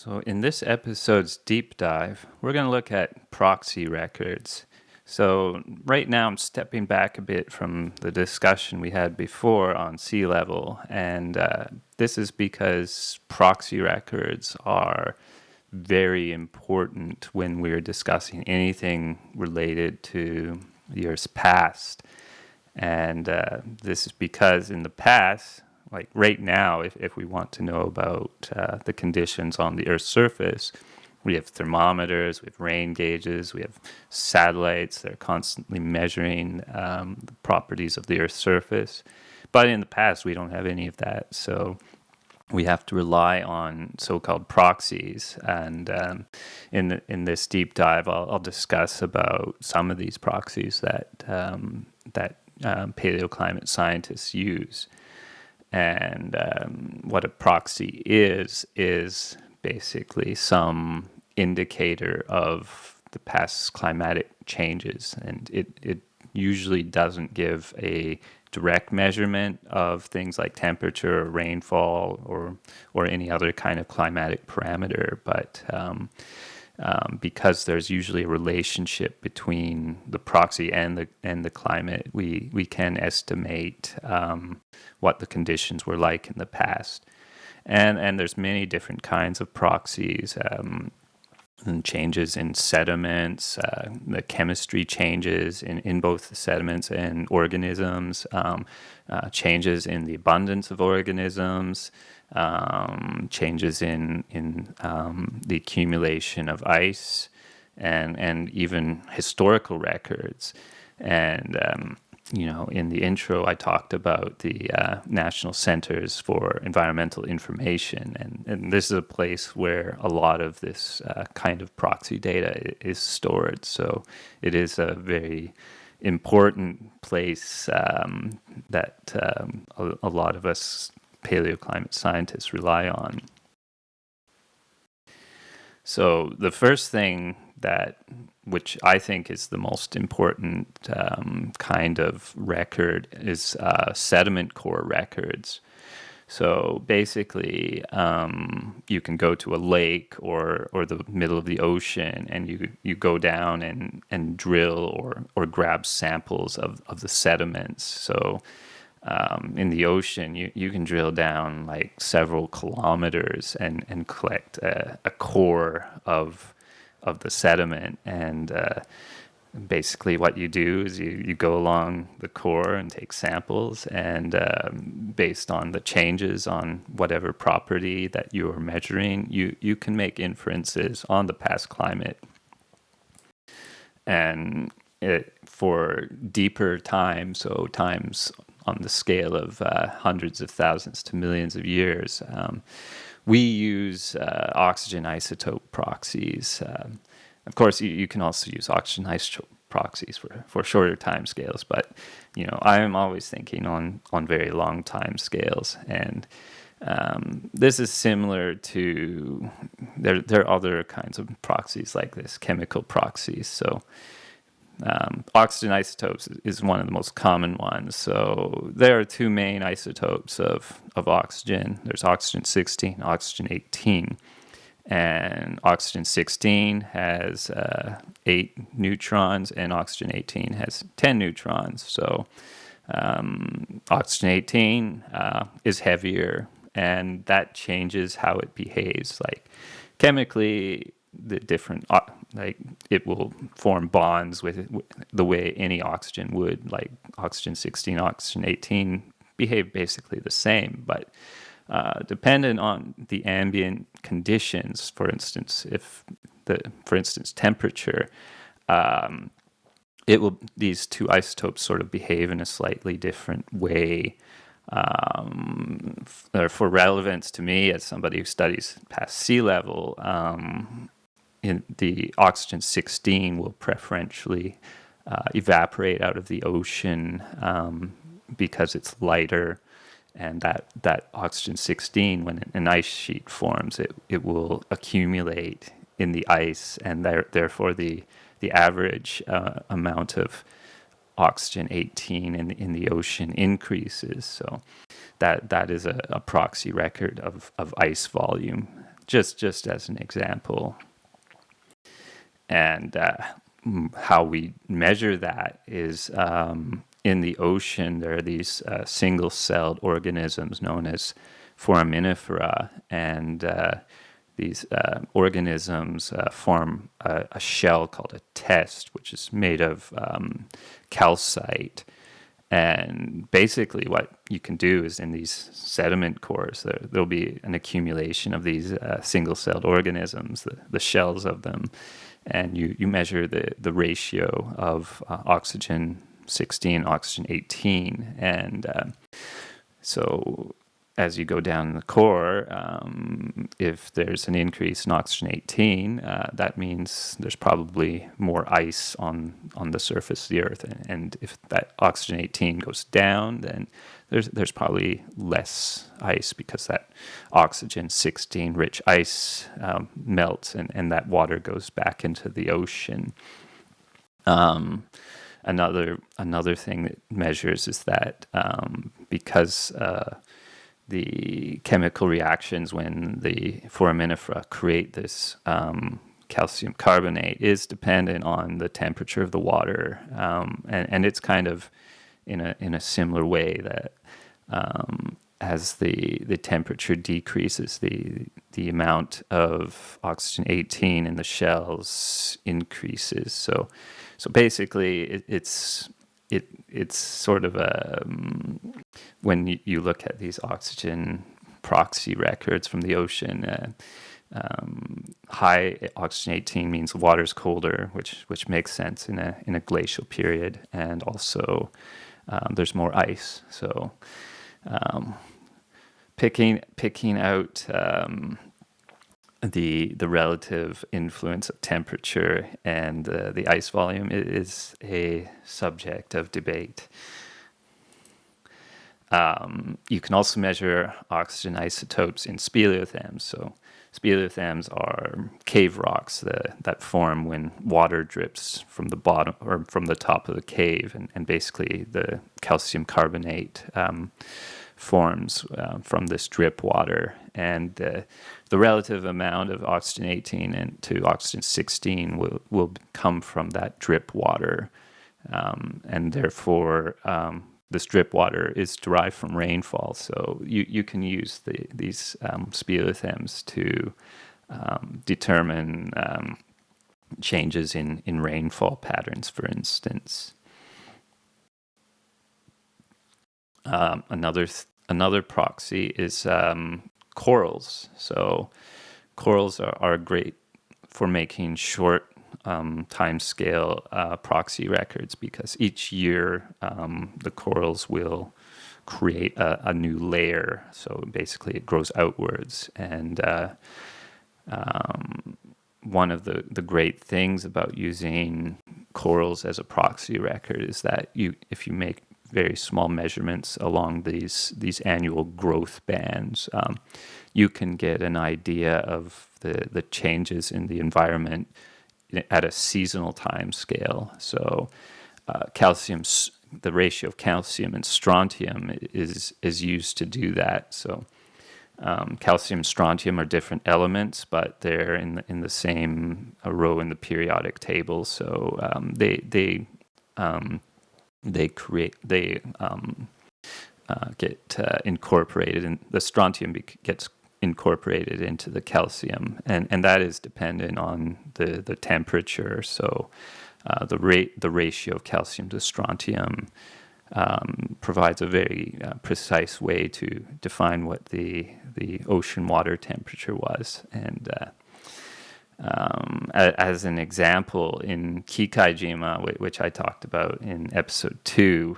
So in this episode's deep dive, we're going to look at proxy records. So right now I'm stepping back a bit from the discussion we had before on sea level, and this is because proxy records are very important when we're discussing anything related to the Earth's past. And this is because in the past, like right now, if we want to know about the conditions on the Earth's surface, we have thermometers, we have rain gauges, we have satellites that are constantly measuring the properties of the Earth's surface. But in the past, we don't have any of that. So we have to rely on so-called proxies. And in this deep dive, I'll discuss about some of these proxies that paleoclimate scientists use. And what a proxy is basically some indicator of the past climatic changes. And it usually doesn't give a direct measurement of things like temperature or rainfall or any other kind of climatic parameter, but because there's usually a relationship between the proxy and the climate, we can estimate what the conditions were like in the past. And there's many different kinds of proxies, and changes in sediments, the chemistry changes in both the sediments and organisms, changes in the abundance of organisms, changes in the accumulation of ice, and even historical records. And in the intro, I talked about the National Centers for Environmental Information, and this is a place where a lot of this kind of proxy data is stored. So it is a very important place that a lot of us paleoclimate scientists rely on. So the first thing which I think is the most important kind of record is sediment core records. So basically, you can go to a lake or the middle of the ocean, and you go down and drill or grab samples of the sediments. So in the ocean, you can drill down like several kilometers and collect a core of the sediment. And basically what you do is you go along the core and take samples, and based on the changes on whatever property that you're measuring, you can make inferences on the past climate. And for deeper time, so times on the scale of hundreds of thousands to millions of years, we use oxygen isotope proxies. Of course, you can also use oxygen isotope proxies for shorter time scales, but I'm always thinking on very long time scales. And this is similar to there are other kinds of proxies like this, chemical proxies. So oxygen isotopes is one of the most common ones. So there are two main isotopes of oxygen. There's oxygen-16, oxygen-18. And oxygen-16 has 8 neutrons, and oxygen-18 has 10 neutrons. So oxygen-18 is heavier, and that changes how it behaves. Like chemically, the different it will form bonds with the way any oxygen would. Like oxygen-16, oxygen-18 behave basically the same, but dependent on the ambient conditions, for instance, temperature, these two isotopes sort of behave in a slightly different way. For relevance to me, as somebody who studies past sea level, in the oxygen-16 will preferentially evaporate out of the ocean because it's lighter, and that oxygen-16, when an ice sheet forms, it will accumulate in the ice, and therefore the average amount of oxygen-18 in the ocean increases. So that is a proxy record of ice volume. just as an example. And how we measure that is in the ocean, there are these single-celled organisms known as foraminifera, and these organisms form a shell called a test, which is made of calcite. And basically what you can do is in these sediment cores, there'll be an accumulation of these single-celled organisms, the shells of them, and you measure the ratio of oxygen 16, oxygen 18. And so as you go down the core, if there's an increase in oxygen 18, that means there's probably more ice on the surface of the Earth. And if that oxygen 18 goes down, then there's probably less ice, because that oxygen 16 rich ice melts, and that water goes back into the ocean. Another thing that measures is that because the chemical reactions when the foraminifera create this calcium carbonate is dependent on the temperature of the water, and it's kind of in a similar way that as the temperature decreases, the amount of oxygen 18 in the shells increases. So basically, it's sort of a when you look at these oxygen proxy records from the ocean, high oxygen 18 means the water's colder, which makes sense in a glacial period, and also there's more ice. So picking out the relative influence of temperature and the ice volume is a subject of debate. You can also measure oxygen isotopes in speleothems. So speleothems are cave rocks that form when water drips from the bottom or from the top of the cave, and basically the calcium carbonate forms from this drip water, and the relative amount of oxygen 18 to oxygen 16 will come from that drip water, and therefore this drip water is derived from rainfall. So you can use these speleothems to determine changes in rainfall patterns, for instance. Another proxy is corals. So corals are great for making short time scale proxy records, because each year the corals will create a new layer. So basically it grows outwards. And one of the great things about using corals as a proxy record is that if you make very small measurements along these annual growth bands, you can get an idea of the changes in the environment at a seasonal time scale. So the ratio of calcium and strontium is used to do that. So calcium and strontium are different elements, but they're in the same row in the periodic table. So they get incorporated, and the strontium gets incorporated into the calcium, and that is dependent on the temperature. So the ratio of calcium to strontium provides a very precise way to define what the ocean water temperature was. And as an example, in Kikaijima, which I talked about in episode 2,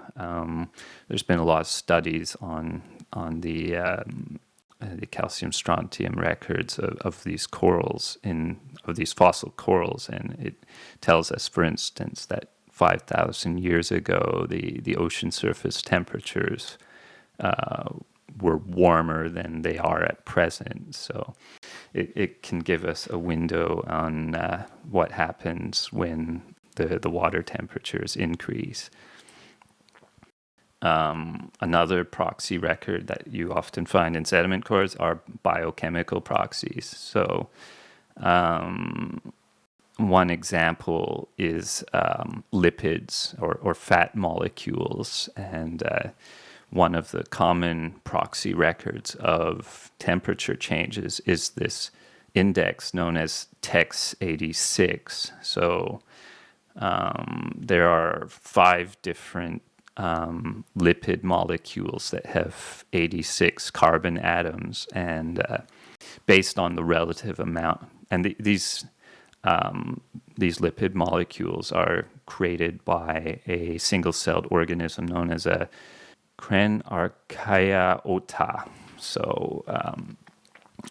there's been a lot of studies on the calcium strontium records of these corals, of these fossil corals, and it tells us, for instance, that 5,000 years ago the ocean surface temperatures were warmer than they are at present. So it can give us a window on what happens when the water temperatures increase. Another proxy record that you often find in sediment cores are biochemical proxies. So one example is lipids or fat molecules, and one of the common proxy records of temperature changes is this index known as TEX86. So there are 5 different lipid molecules that have 86 carbon atoms, and based on the relative amount, and these lipid molecules are created by a single-celled organism known as a Archaeota. So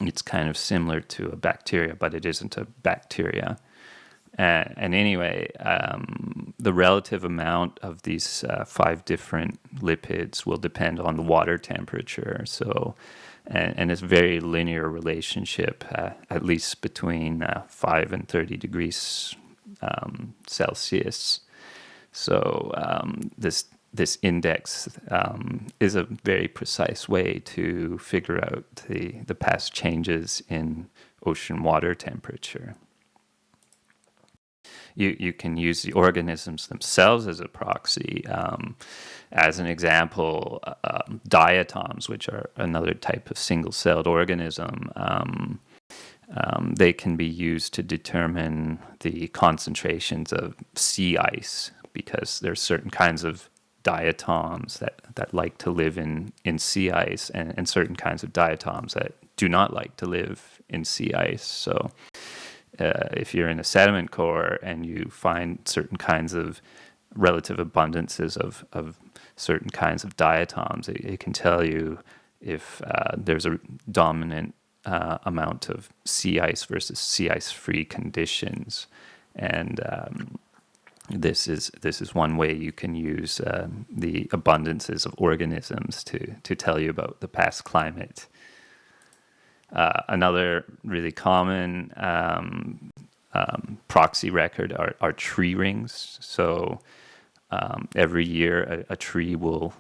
it's kind of similar to a bacteria, but it isn't a bacteria. And anyway, the relative amount of these 5 different lipids will depend on the water temperature. So, and it's a very linear relationship, at least between 5 and 30 degrees Celsius. So this index is a very precise way to figure out the past changes in ocean water temperature. You can use the organisms themselves as a proxy. As an example, diatoms, which are another type of single-celled organism, they can be used to determine the concentrations of sea ice, because there's certain kinds of diatoms that like to live in sea ice, and certain kinds of diatoms that do not like to live in sea ice. So if you're in a sediment core and you find certain kinds of relative abundances of certain kinds of diatoms, it can tell you if there's a dominant amount of sea ice versus sea ice-free conditions. And this is one way you can use the abundances of organisms to tell you about the past climate. Another really common proxy record are tree rings. So every year a tree will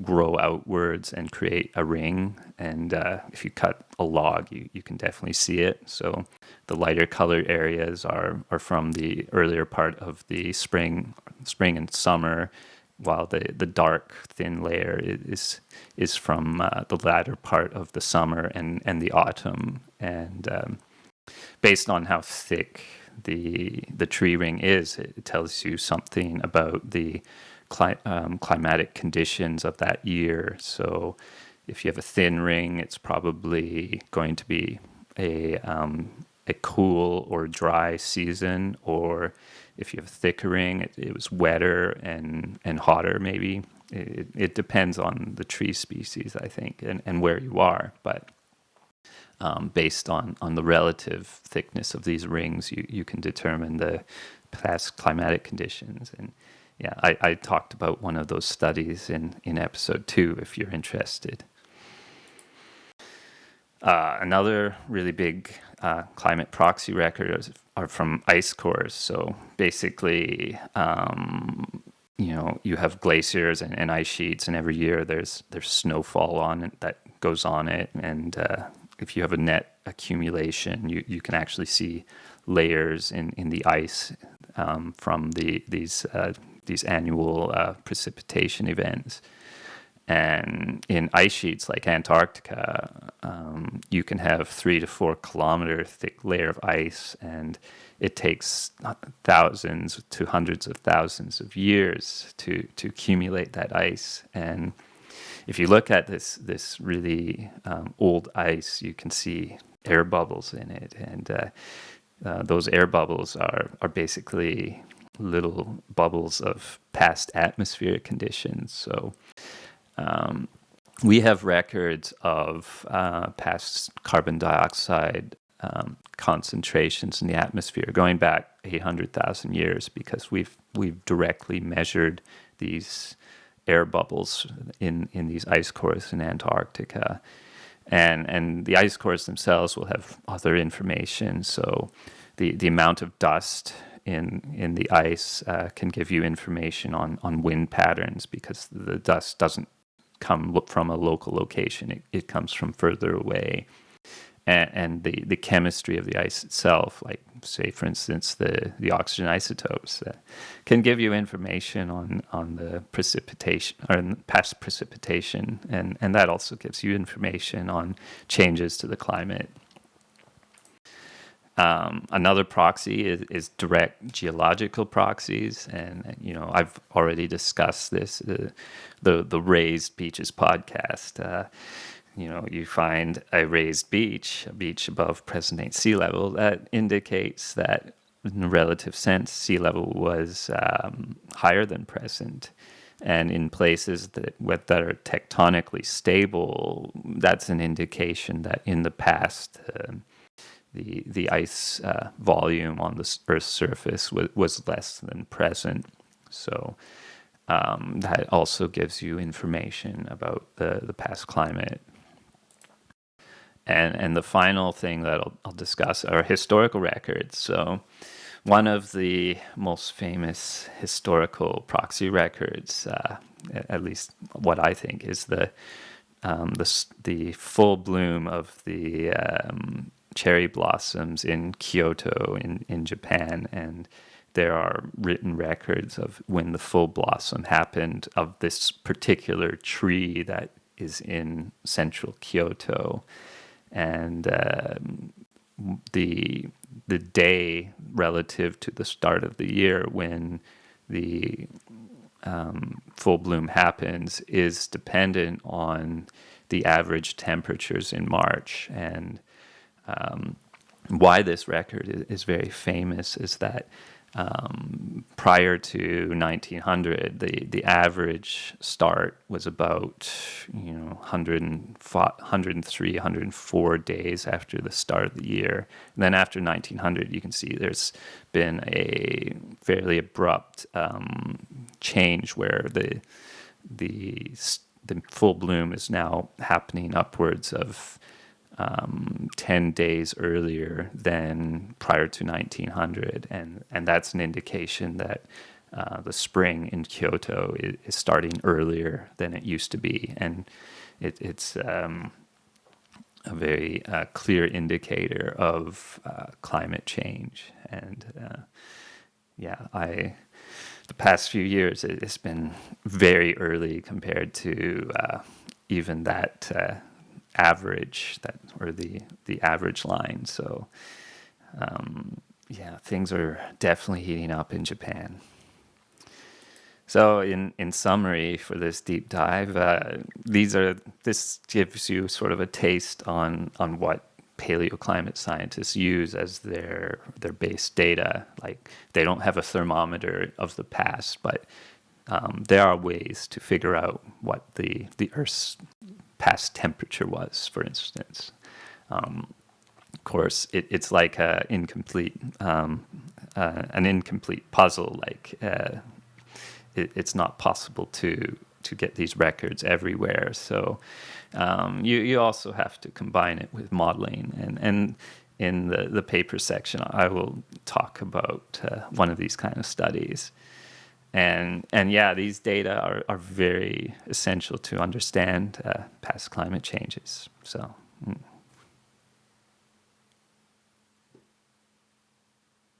grow outwards and create a ring. And if you cut a log, you can definitely see it. So the lighter colored areas are from the earlier part of the spring and summer, while the dark, thin layer is from the latter part of the summer and the autumn. And based on how thick the tree ring is, it tells you something about the climatic conditions of that year. So if you have a thin ring, it's probably going to be a cool or dry season, or if you have a thicker ring, it was wetter and hotter maybe. It depends on the tree species, I think, and where you are. But based on the relative thickness of these rings, you can determine the past climatic conditions. And yeah, I talked about one of those studies in episode 2 if you're interested. Another really big climate proxy record are from ice cores. So basically, you have glaciers and ice sheets, and every year there's snowfall on it that goes on it. And if you have a net accumulation, you can actually see layers in the ice from these annual precipitation events. And in ice sheets like Antarctica, you can have 3 to 4 kilometer thick layer of ice, and it takes thousands to hundreds of thousands of years to accumulate that ice. And if you look at this really old ice, you can see air bubbles in it, and those air bubbles are basically little bubbles of past atmospheric conditions. So we have records of past carbon dioxide concentrations in the atmosphere going back 800,000 years, because we've directly measured these air bubbles in these ice cores in Antarctica. And the ice cores themselves will have other information. So the amount of dust in the ice can give you information on wind patterns, because the dust doesn't come from a local location. It comes from further away. And the chemistry of the ice itself, like, say, for instance, the oxygen isotopes, can give you information on the precipitation, or past precipitation, and that also gives you information on changes to the climate. Another proxy is direct geological proxies, and I've already discussed this, the Raised Beaches podcast. You find a raised beach, a beach above present-day sea level, that indicates that, in a relative sense, sea level was higher than present. And in places that are tectonically stable, that's an indication that in the past, the ice volume on the Earth's surface was less than present. So that also gives you information about the past climate. And the final thing that I'll discuss are historical records. So one of the most famous historical proxy records, at least what I think, is the full bloom of the cherry blossoms in Kyoto in Japan. And there are written records of when the full blossom happened of this particular tree that is in central Kyoto. And the day relative to the start of the year when the full bloom happens is dependent on the average temperatures in March. And why this record is very famous is that prior to 1900, the average start was about 103, 104 days after the start of the year. And then after 1900, you can see there's been a fairly abrupt change where the full bloom is now happening upwards of 10 days earlier than prior to 1900, and that's an indication that the spring in Kyoto is starting earlier than it used to be, and it's a very clear indicator of climate change. And the past few years it's been very early compared to even that average, or the average line. So things are definitely heating up in Japan. So in summary for this deep dive, this gives you sort of a taste on what paleoclimate scientists use as their base data. Like, they don't have a thermometer of the past, but there are ways to figure out what the Earth's past temperature was, for instance. Of course, it's like an incomplete puzzle. Like, it's not possible to get these records everywhere. So you also have to combine it with modeling. And in the paper section, I will talk about one of these kind of studies. And these data are very essential to understand past climate changes. So